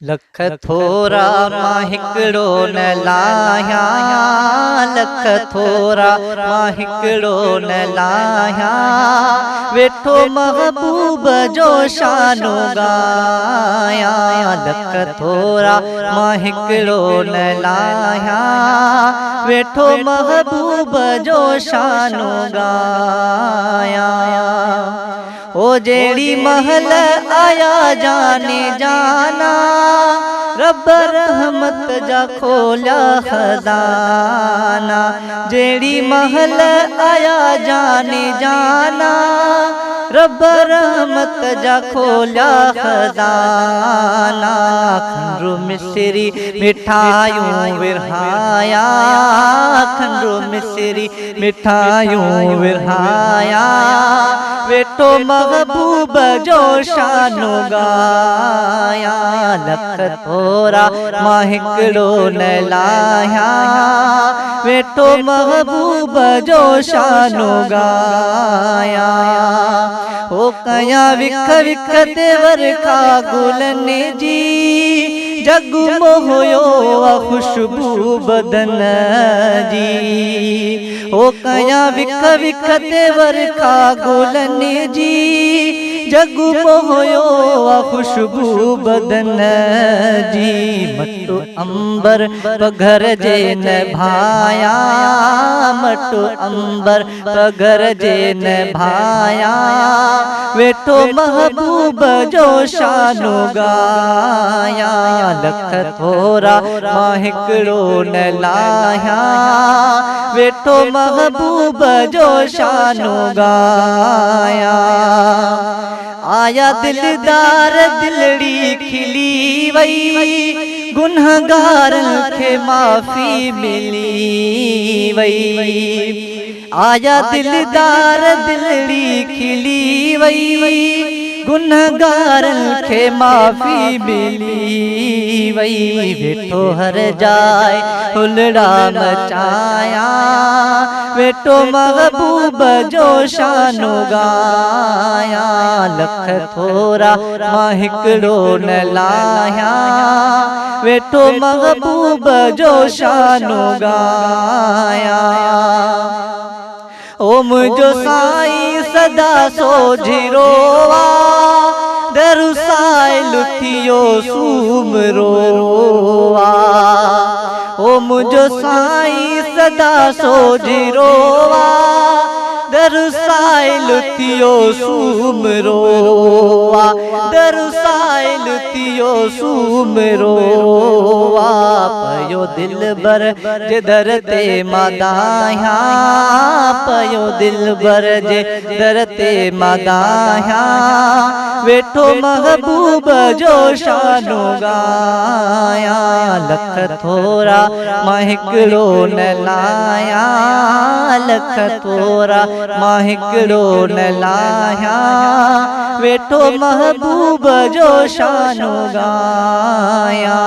लख थोरा मां हिकिड़ो न लाहिया, लख थोरा मां हिकिड़ो न लाहिया, वेठो महबूब जो शानो गाया। लख थोरा मां हिकिड़ो न लाहिया, वेठो महबूब जो शानो गाया। ओ जेड़ी महल आया जाने जाना, रब रहमत जा खोला खजाना। जेड़ी महल आया जाने जाना, रब रहमत जा खोला खजाना। खंडरू मिसरी मिठायूं विरहाया, खंडरू मिसरी मिठायूं विरहाया, वेठो महबूब जो शानो गाया। लख थोरा मां हिकिड़ो न लाहिया, वेठो महबूब जो शानो गाया। ओ कया विख विख ते वरखा गुलनि जी, जग मोहयो खुशबू बदन जी। ओ कया विख विख ते वरखा गुलनि जी, जग मोहयो खुशबू बदन जी। मटु अंबर पघर जे न भाया, मटु अंबर पघर जे न भाया, वेठो महबूब जो शानो गाया। लख थोरा मां हिकिड़ो न लाहिया, वेठो महबूब जो शानो गाया। आया दिलदार दिलड़ी खिली वई, गुनहगारन खे माफ़ी मिली वई। आया दिलदार दिलड़ी खिली वई, गुनहगारन खे माफ़ी मिली वई। वेठो हर जाए हुलड़ा मचाया, वेठो महबूब जो शानो गाया। लख थोरा मां हिकिड़ो न लाहिया, वेठो महबूब जो शानो गाया। ओ मुझो साईं सदा सोझिरोवा, दरु साइल थियो सूमरोवा। ओ मुझो साईं सदा सोझिरोवा, दरु साइल थियो सूमरोवा, दरु साइल थियो सूमरोवा। पयो दिलबर जे दर ते मां दाहिया, पयो दिलबर जे दर ते मां दाहिया, वेठो महबूब जो शानो गाया। लख थोरा मां हिकिड़ो न लाहिया, लख थोरा मां हिकिड़ो न लाहिया, वेठो महबूब जो शानो गाया।